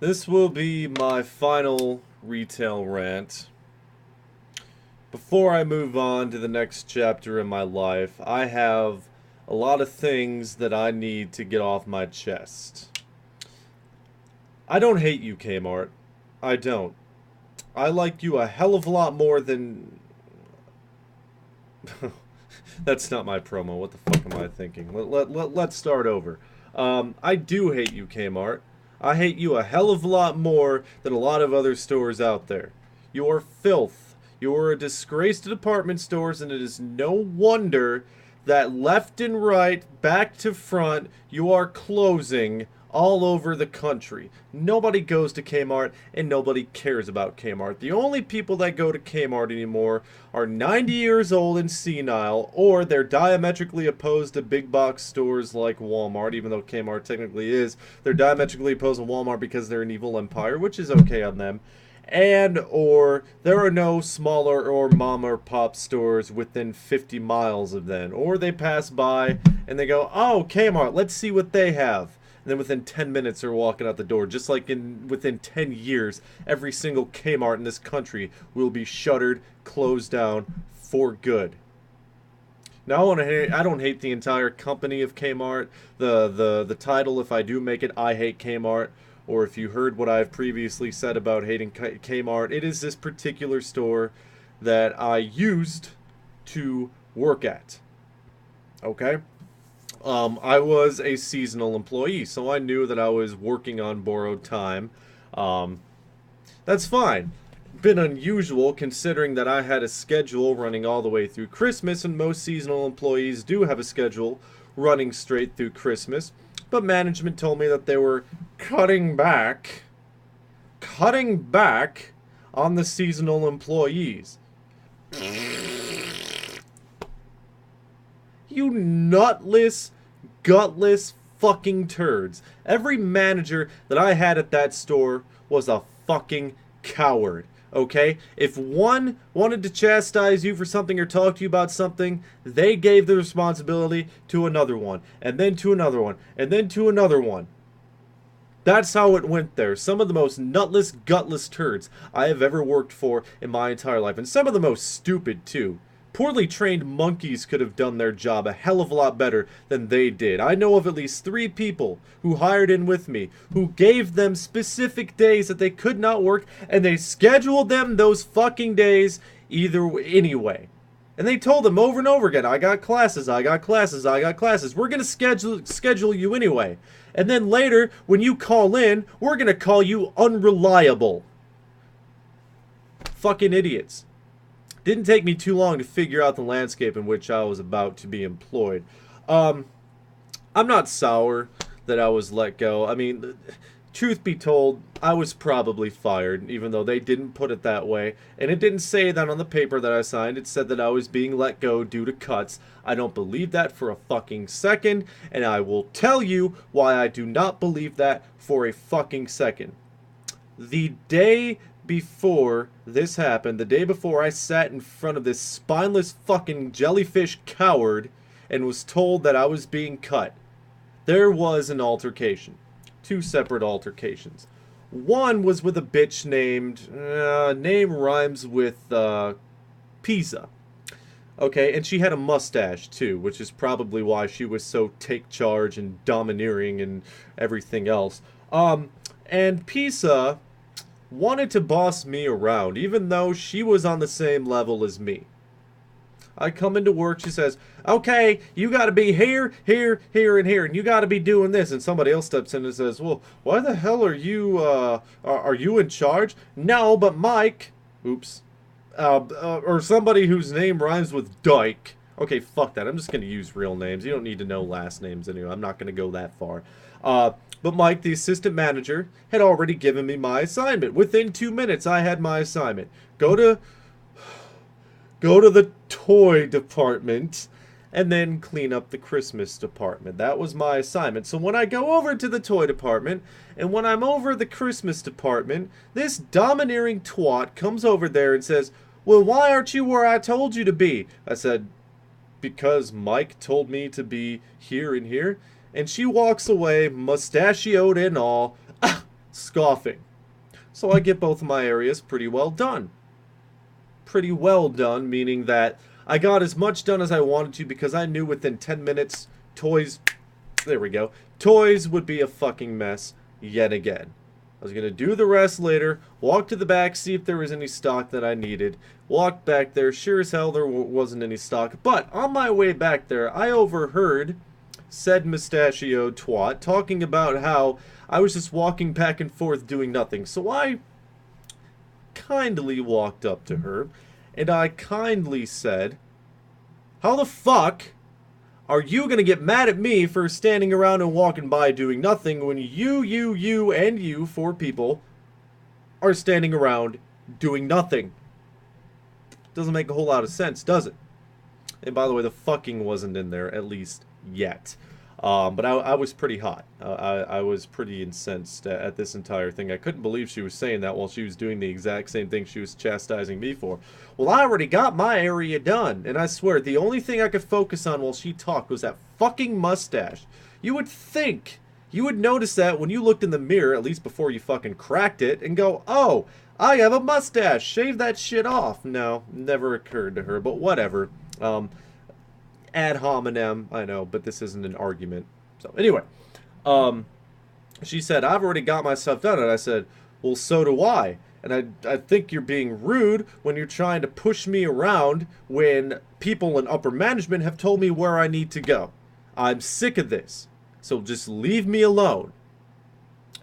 This will be my final retail rant. Before I move on to the next chapter in my life, I have a lot of things that I need to get off my chest. I don't hate you, Kmart. I don't. I like you a hell of a lot more than... That's not my promo. What the fuck am I thinking? Let's start over. I do hate you, Kmart. I hate you a hell of a lot more than a lot of other stores out there. You're filth. You're a disgrace to department stores, and it is no wonder that left and right, back to front, you are closing all over the country. Nobody goes to Kmart, and nobody cares about Kmart. The only people that go to Kmart anymore are 90 years old and senile, or they're diametrically opposed to big box stores like Walmart, even though Kmart technically is. They're diametrically opposed to Walmart because they're an evil empire, which is okay on them. And or there are no smaller or mom or pop stores within 50 miles of them. Or they pass by and they go, oh, Kmart, let's see what they have. And then within 10 minutes they're walking out the door. Just like within 10 years, every single Kmart in this country will be shuttered, closed down for good. Now I don't hate the entire company of Kmart. The title, if I do make it, I hate Kmart, or if you heard what I've previously said about hating Kmart, it is this particular store that I used to work at. Okay? I was a seasonal employee, so I knew that I was working on borrowed time. That's fine. Been unusual considering that I had a schedule running all the way through Christmas, and most seasonal employees do have a schedule running straight through Christmas. But management told me that they were cutting back on the seasonal employees. You nutless, gutless fucking turds. Every manager that I had at that store was a fucking coward. Okay? If one wanted to chastise you for something or talk to you about something, they gave the responsibility to another one, and then to another one, and then to another one. That's how it went there. Some of the most nutless, gutless turds I have ever worked for in my entire life, and some of the most stupid, too. Poorly trained monkeys could have done their job a hell of a lot better than they did. I know of at least 3 people who hired in with me, who gave them specific days that they could not work, and they scheduled them those fucking days anyway. And they told them over and over again, I got classes, I got classes, I got classes. We're going to schedule you anyway. And then later, when you call in, we're going to call you unreliable. Fucking idiots. Didn't take me too long to figure out the landscape in which I was about to be employed. I'm not sour that I was let go. I mean, truth be told, I was probably fired, even though they didn't put it that way. And it didn't say that on the paper that I signed. It said that I was being let go due to cuts. I don't believe that for a fucking second, and I will tell you why I do not believe that for a fucking second. The day before this happened, the day before I sat in front of this spineless fucking jellyfish coward and was told that I was being cut, there was an altercation. 2 separate altercations. One was with a bitch named, name rhymes with, Pizza. Okay, and she had a mustache too, which is probably why she was so take charge and domineering and everything else. And Pizza wanted to boss me around, even though she was on the same level as me. I come into work, she says, okay, you gotta be here, here, here, and here, and you gotta be doing this. And somebody else steps in and says, well, why the hell are you, are you in charge? No, but Mike, oops, or somebody whose name rhymes with Dyke. Okay, fuck that, I'm just gonna use real names. You don't need to know last names anyway, I'm not gonna go that far. But Mike, the assistant manager, had already given me my assignment. Within 2 minutes, I had my assignment. Go to the toy department and then clean up the Christmas department. That was my assignment. So when I go over to the toy department, and when I'm over the Christmas department, this domineering twat comes over there and says, well, why aren't you where I told you to be? I said, because Mike told me to be here and here. And she walks away, mustachioed and all. scoffing. So I get both of my areas pretty well done. Pretty well done, meaning that I got as much done as I wanted to because I knew within 10 minutes, toys, there we go, toys would be a fucking mess yet again. I was going to do the rest later, walk to the back, see if there was any stock that I needed, walked back there, sure as hell there wasn't any stock, but on my way back there, I overheard said mustachioed twat talking about how I was just walking back and forth doing nothing. So I kindly walked up to her and I kindly said, how the fuck are you gonna get mad at me for standing around and walking by doing nothing when you, 4 people, are standing around doing nothing? Doesn't make a whole lot of sense, does it? And by the way, the fucking wasn't in there, at least yet. But I was pretty hot. I was pretty incensed at this entire thing. I couldn't believe she was saying that while she was doing the exact same thing she was chastising me for. Well, I already got my area done, and I swear, the only thing I could focus on while she talked was that fucking mustache. You would think you would notice that when you looked in the mirror, at least before you fucking cracked it, and go, oh, I have a mustache, shave that shit off. No, never occurred to her, but whatever. Ad hominem, I know, but this isn't an argument. So anyway, she said, I've already got my stuff done. And I said, well, so do I. And I think you're being rude when you're trying to push me around when people in upper management have told me where I need to go. I'm sick of this. So just leave me alone.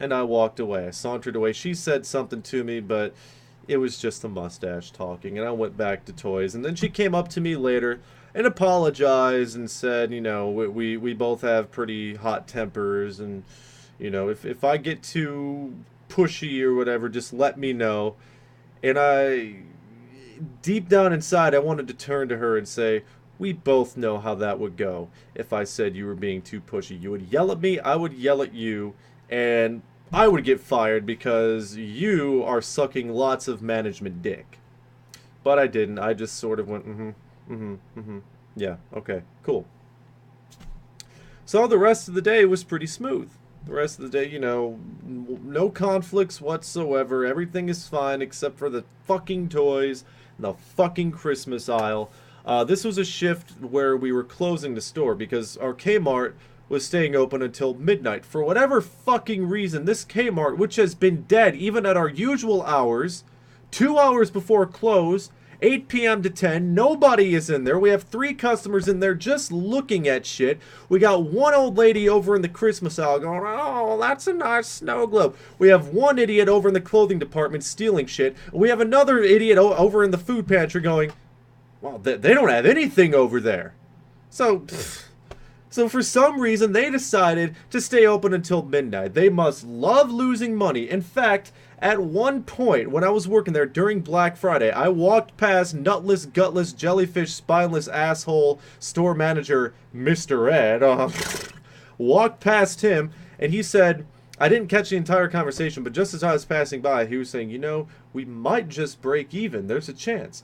And I walked away. I sauntered away. She said something to me, but it was just the mustache talking. And I went back to toys. And then she came up to me later and apologized and said, you know, we both have pretty hot tempers, and, you know, if I get too pushy or whatever, just let me know. And I, deep down inside, I wanted to turn to her and say, we both know how that would go if I said you were being too pushy. You would yell at me, I would yell at you, and I would get fired because you are sucking lots of management dick. But I didn't. I just sort of went, yeah, okay, cool. So the rest of the day was pretty smooth. The rest of the day, you know, no conflicts whatsoever. Everything is fine except for the fucking toys and the fucking Christmas aisle. This was a shift where we were closing the store because our Kmart was staying open until midnight. For whatever fucking reason, this Kmart, which has been dead even at our usual hours, 2 hours before close, 8 p.m. to 10, nobody is in there. We have 3 customers in there just looking at shit. We got one old lady over in the Christmas aisle going, oh, that's a nice snow globe. We have one idiot over in the clothing department stealing shit. We have another idiot over in the food pantry going, well, they don't have anything over there. So for some reason, they decided to stay open until midnight. They must love losing money. In fact, at one point, when I was working there during Black Friday, I walked past nutless, gutless, jellyfish, spineless asshole store manager, Mr. Ed. Walked past him, and he said, I didn't catch the entire conversation, but just as I was passing by, he was saying, you know, we might just break even. There's a chance.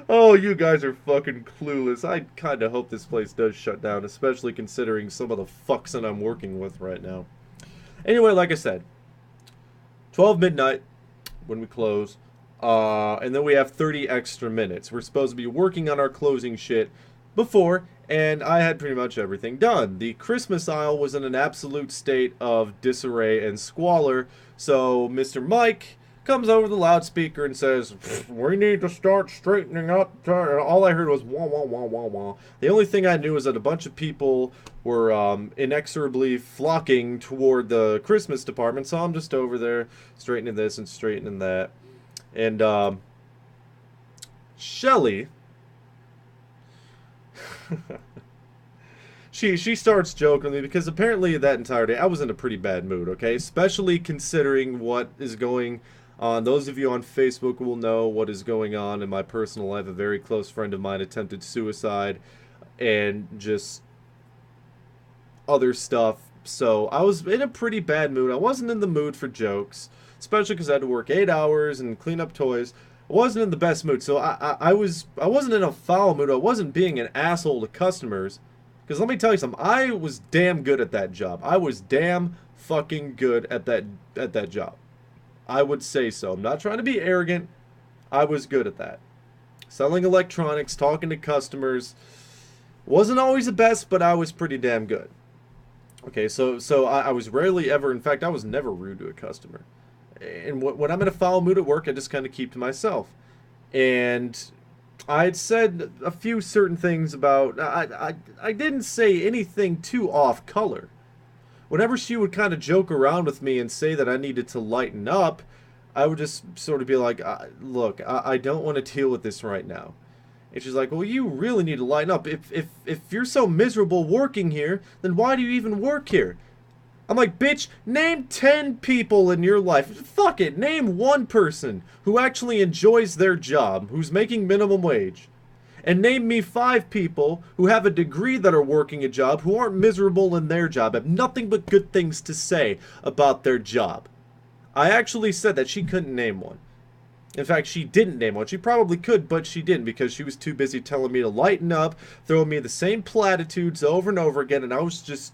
Oh, you guys are fucking clueless. I kind of hope this place does shut down, especially considering some of the fucks that I'm working with right now. Anyway, like I said, 12 midnight when we close, and then we have 30 extra minutes. We're supposed to be working on our closing shit before, and I had pretty much everything done. The Christmas aisle was in an absolute state of disarray and squalor, so Mr. Mike comes over the loudspeaker and says, we need to start straightening up. All I heard was wah, wah, wah, wah, wah. The only thing I knew was that a bunch of people were inexorably flocking toward the Christmas department, so I'm just over there straightening this and straightening that. And Shelly, she starts joking with me because apparently that entire day I was in a pretty bad mood, okay? Especially considering what is going on. Those of you on Facebook will know what is going on in my personal life. A very close friend of mine attempted suicide and just other stuff. So I was in a pretty bad mood. I wasn't in the mood for jokes, especially because I had to work 8 hours and clean up toys. I wasn't in the best mood. So I wasn't in a foul mood. I wasn't being an asshole to customers. Because let me tell you something, I was damn good at that job. I was damn fucking good at that job. I would say so. I'm not trying to be arrogant. I was good at that. Selling electronics, talking to customers. Wasn't always the best, but I was pretty damn good. Okay, so I was rarely ever, in fact, I was never rude to a customer. And when I'm in a foul mood at work, I just kind of keep to myself. And I had said a few certain things about, I didn't say anything too off color. Whenever she would kind of joke around with me and say that I needed to lighten up, I would just sort of be like, look, I don't want to deal with this right now. And she's like, well, you really need to lighten up. If you're so miserable working here, then why do you even work here? I'm like, bitch, name 10 people in your life. Fuck it, name one person who actually enjoys their job, who's making minimum wage. And name me 5 people who have a degree that are working a job, who aren't miserable in their job, have nothing but good things to say about their job. I actually said that she couldn't name one. In fact, she didn't name one. She probably could, but she didn't because she was too busy telling me to lighten up, throwing me the same platitudes over and over again, and I was just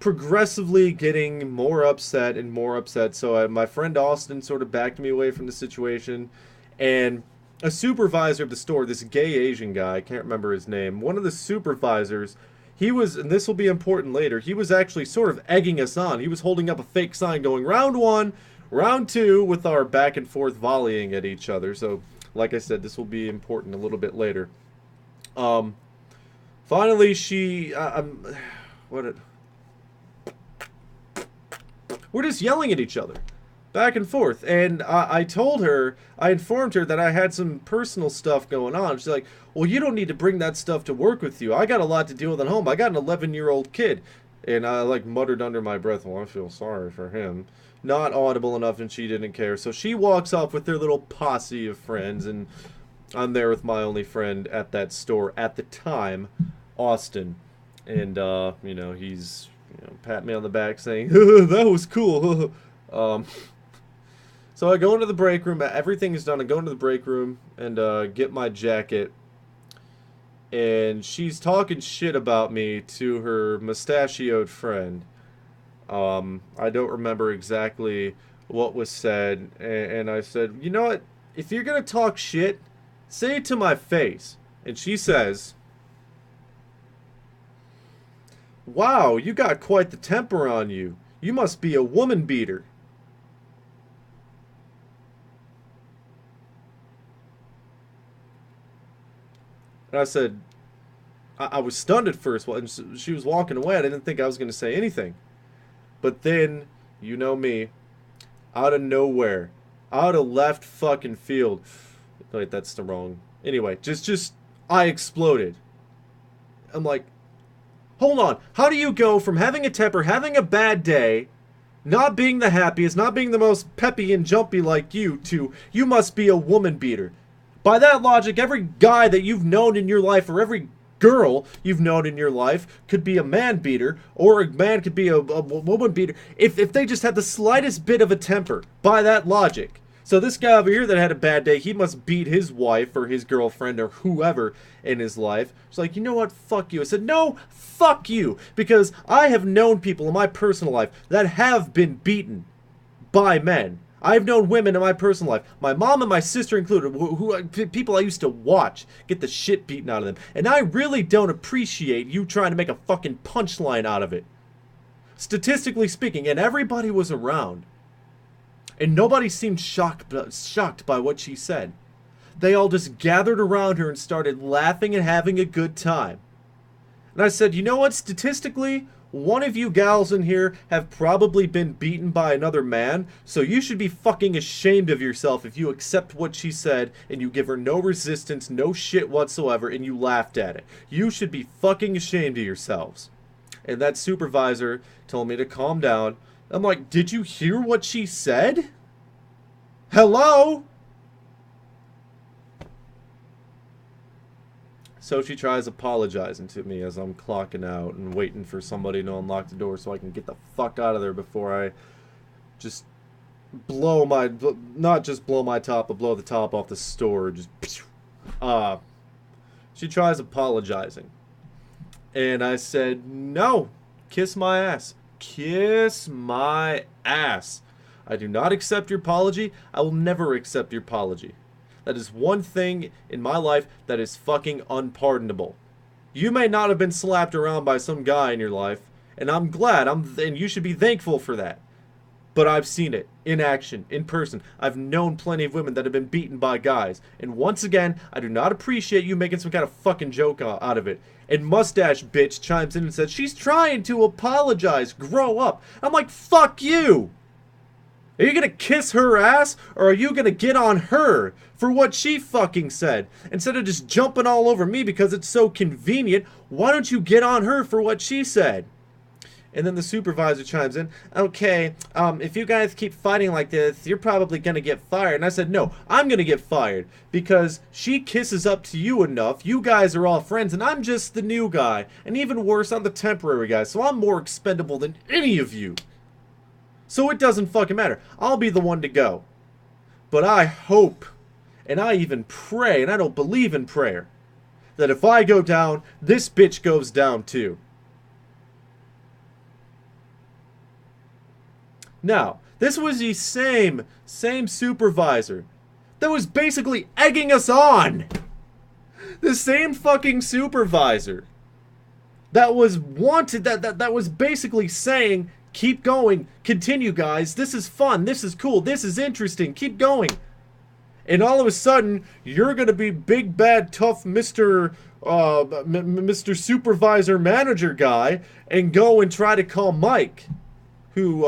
progressively getting more upset and more upset. So my friend Austin sort of backed me away from the situation, and a supervisor of the store, this gay Asian guy, I can't remember his name, one of the supervisors, he was, and this will be important later, he was actually sort of egging us on. He was holding up a fake sign going, round 1, round 2, with our back and forth volleying at each other. So, like I said, this will be important a little bit later. Finally, we're just yelling at each other, back and forth. And I informed her that I had some personal stuff going on. She's like, well, you don't need to bring that stuff to work with you. I got a lot to deal with at home. I got an 11-year-old kid. And I like muttered under my breath, well, I feel sorry for him. Not audible enough, and she didn't care. So she walks off with their little posse of friends, and I'm there with my only friend at that store at the time, Austin. And, you know, he's, you know, patting me on the back saying, that was cool. So I go into the break room. Everything is done. I go into the break room and get my jacket. And she's talking shit about me to her mustachioed friend. I don't remember exactly what was said. And I said, you know what? If you're going to talk shit, say it to my face. And she says, wow, you got quite the temper on you. You must be a woman beater. And I said, I was stunned at first. And she was walking away. I didn't think I was going to say anything. But then, you know me, out of nowhere, out of left fucking field. Wait, that's the wrong. Anyway, just, I exploded. I'm like, hold on. How do you go from having a temper, having a bad day, not being the happiest, not being the most peppy and jumpy like you, to you must be a woman beater? By that logic, every guy that you've known in your life, or every girl you've known in your life, could be a man beater, or a man could be a woman beater, if they just had the slightest bit of a temper, by that logic. So this guy over here that had a bad day, he must beat his wife, or his girlfriend, or whoever in his life. She's like, you know what, fuck you. I said, no, fuck you, because I have known people in my personal life that have been beaten by men. I've known women in my personal life, my mom and my sister included, who people I used to watch get the shit beaten out of them. And I really don't appreciate you trying to make a fucking punchline out of it. Statistically speaking, and everybody was around. And nobody seemed shocked by what she said. They all just gathered around her and started laughing and having a good time. And I said, you know what, statistically, one of you gals in here have probably been beaten by another man, so you should be fucking ashamed of yourself if you accept what she said and you give her no resistance, no shit whatsoever, and you laughed at it. You should be fucking ashamed of yourselves. And that supervisor told me to calm down. I'm like, did you hear what she said? Hello? So she tries apologizing to me as I'm clocking out and waiting for somebody to unlock the door so I can get the fuck out of there before I just blow my, not just blow my top, but blow the top off the store. Just, she tries apologizing. And I said, no, kiss my ass. Kiss my ass. I do not accept your apology. I will never accept your apology. That is one thing in my life that is fucking unpardonable. You may not have been slapped around by some guy in your life, and I'm glad, and you should be thankful for that. But I've seen it in action, in person. I've known plenty of women that have been beaten by guys. And once again, I do not appreciate you making some kind of fucking joke out of it. And Mustache Bitch chimes in and says, she's trying to apologize. Grow up. I'm like, fuck you. Are you gonna kiss her ass, or are you gonna get on her for what she fucking said? Instead of just jumping all over me because it's so convenient, why don't you get on her for what she said? And then the supervisor chimes in, okay, if you guys keep fighting like this, you're probably going to get fired. And I said, no, I'm going to get fired because she kisses up to you enough. You guys are all friends, and I'm just the new guy. And even worse, I'm the temporary guy, so I'm more expendable than any of you. So it doesn't fucking matter. I'll be the one to go. But I hope, and I even pray, and I don't believe in prayer, that if I go down, this bitch goes down too. Now, this was the same supervisor that was basically egging us on. The same fucking supervisor that was wanted, that was basically saying, keep going, continue guys, this is fun, this is cool, this is interesting, keep going. And all of a sudden, you're gonna be big bad tough Mr. Supervisor Manager guy and go and try to call Mike, who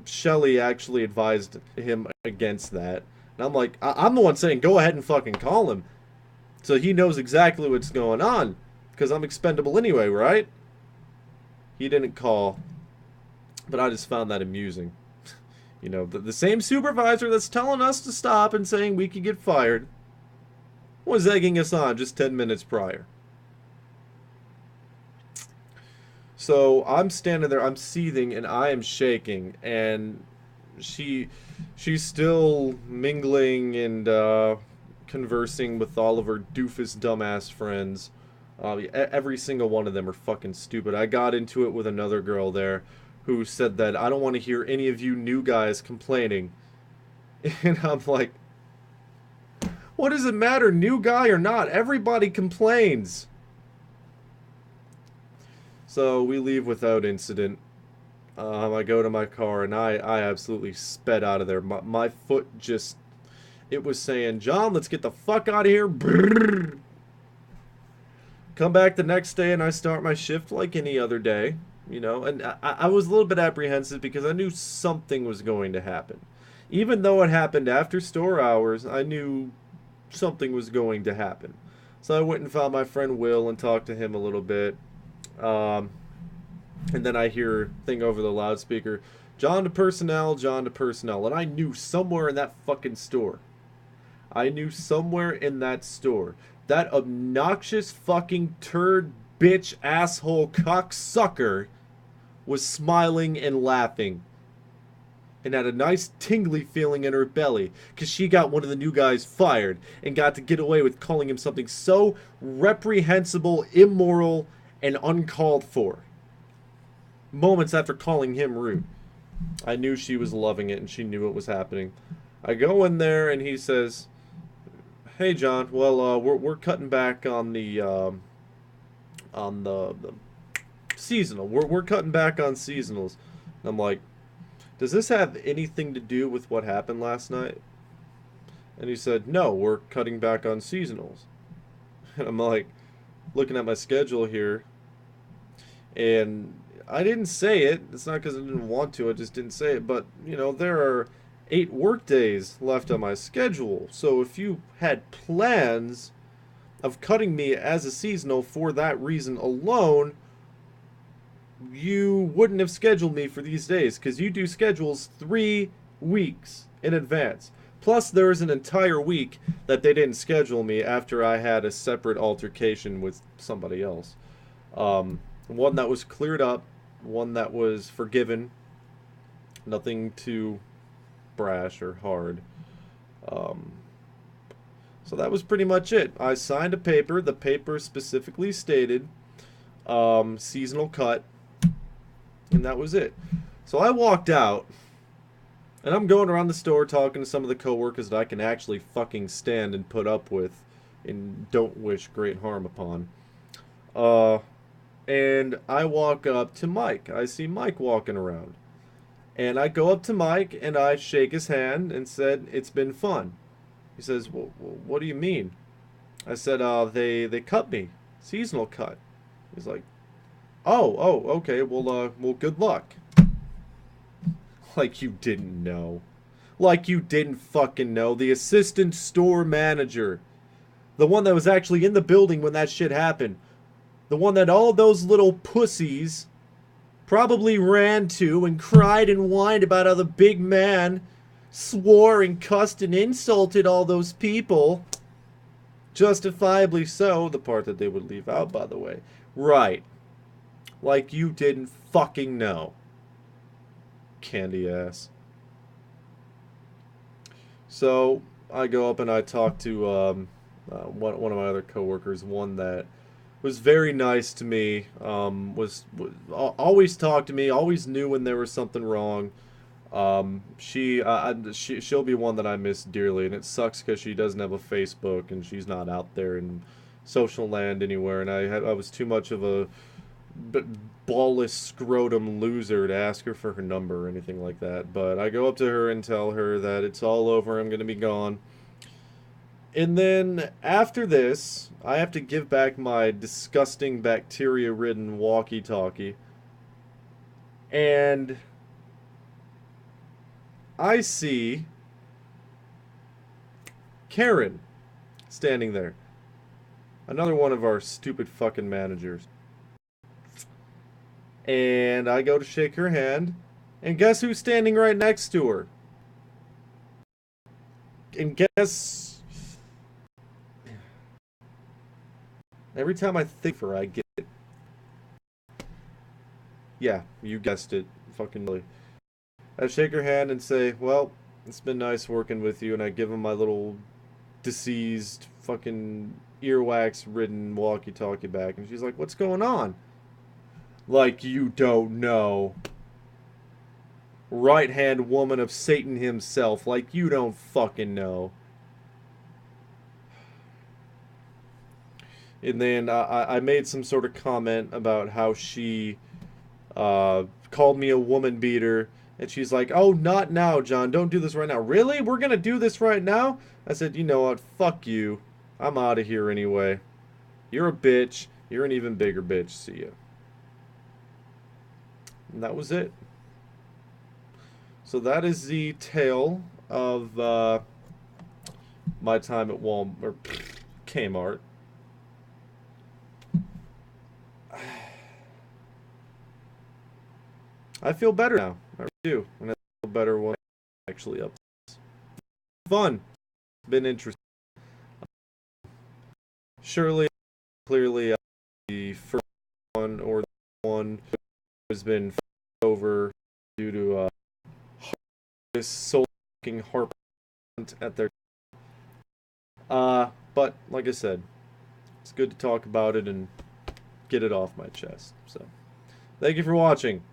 Shelly actually advised him against that. And I'm like, I'm the one saying, go ahead and fucking call him. So he knows exactly what's going on. Because I'm expendable anyway, right? He didn't call. But I just found that amusing. You know, the same supervisor that's telling us to stop and saying we could get fired was egging us on just 10 minutes prior. So I'm standing there, I'm seething, and I am shaking, and she's still mingling and conversing with all of her doofus dumbass friends. Every single one of them are fucking stupid. I got into it with another girl there who said that I don't want to hear any of you new guys complaining. And I'm like, what does it matter, new guy or not? Everybody complains. So we leave without incident. I go to my car and I absolutely sped out of there. My foot just, it was saying, John, let's get the fuck out of here. Brrr. Come back the next day and I start my shift like any other day, you know. And I was a little bit apprehensive because I knew something was going to happen. Even though it happened after store hours, I knew something was going to happen. So I went and found my friend Will and talked to him a little bit. And then I hear a thing over the loudspeaker, John to personnel, John to personnel. And I knew somewhere in that fucking store, that obnoxious fucking turd bitch asshole cocksucker was smiling and laughing. And had a nice tingly feeling in her belly because she got one of the new guys fired and got to get away with calling him something so reprehensible, immoral, and uncalled for. Moments after calling him rude. I knew she was loving it and she knew it was happening. I go in there and he says, hey John, well we're cutting back on the seasonal. We're cutting back on seasonals. And I'm like, does this have anything to do with what happened last night? And he said, no, we're cutting back on seasonals. And I'm like, looking at my schedule here, and I didn't say it. It's not because I didn't want to, I just didn't say it. But, you know, there are 8 work days left on my schedule. So if you had plans of cutting me as a seasonal for that reason alone, you wouldn't have scheduled me for these days, because you do schedules 3 weeks in advance. Plus, there was an entire week that they didn't schedule me after I had a separate altercation with somebody else. One that was cleared up, one that was forgiven, nothing too brash or hard. So that was pretty much it. I signed a paper. The paper specifically stated seasonal cut, and that was it. So I walked out, and I'm going around the store talking to some of the coworkers that I can actually fucking stand and put up with and don't wish great harm upon. Uh, and I walk up to Mike. I see Mike walking around. And I go up to Mike and I shake his hand and said, "It's been fun." He says, "Well, what do you mean?" I said, they cut me. Seasonal cut." He's like, "Oh, okay. Well, good luck." Like you didn't know. Like you didn't fucking know. The assistant store manager. The one that was actually in the building when that shit happened. The one that all those little pussies probably ran to and cried and whined about how the big man swore and cussed and insulted all those people. Justifiably so. The part that they would leave out, by the way. Right. Like you didn't fucking know. Candy ass. So I go up and I talk to one of my other coworkers, one that was very nice to me. Was always talked to me, always knew when there was something wrong. She'll be one that I miss dearly, and it sucks because she doesn't have a Facebook and she's not out there in social land anywhere. And I was too much of a ballless scrotum loser to ask her for her number or anything like that. But I go up to her and tell her that it's all over. I'm gonna be gone. And then after this, I have to give back my disgusting bacteria-ridden walkie-talkie. And I see Karen standing there. Another one of our stupid fucking managers. And I go to shake her hand. And guess who's standing right next to her? And guess... Every time I think of her, I get it. Yeah, you guessed it. Fucking really. I shake her hand and say, "Well, it's been nice working with you," and I give him my little deceased, fucking earwax-ridden walkie-talkie back, and she's like, "What's going on?" Like you don't know. Right-hand woman of Satan himself, like you don't fucking know. And then I made some sort of comment about how she called me a woman beater. And she's like, "Oh, not now, John. Don't do this right now." "Really? We're going to do this right now?" I said, "You know what? Fuck you. I'm out of here anyway. You're a bitch. You're an even bigger bitch. See ya." And that was it. So that is the tale of my time at Kmart. I feel better now. I do. And I feel better when I'm actually up. Fun. Been interesting. Surely, clearly, the first one or the one has been over due to this soul-fucking harp at their... but, like I said, it's good to talk about it and get it off my chest. So, thank you for watching.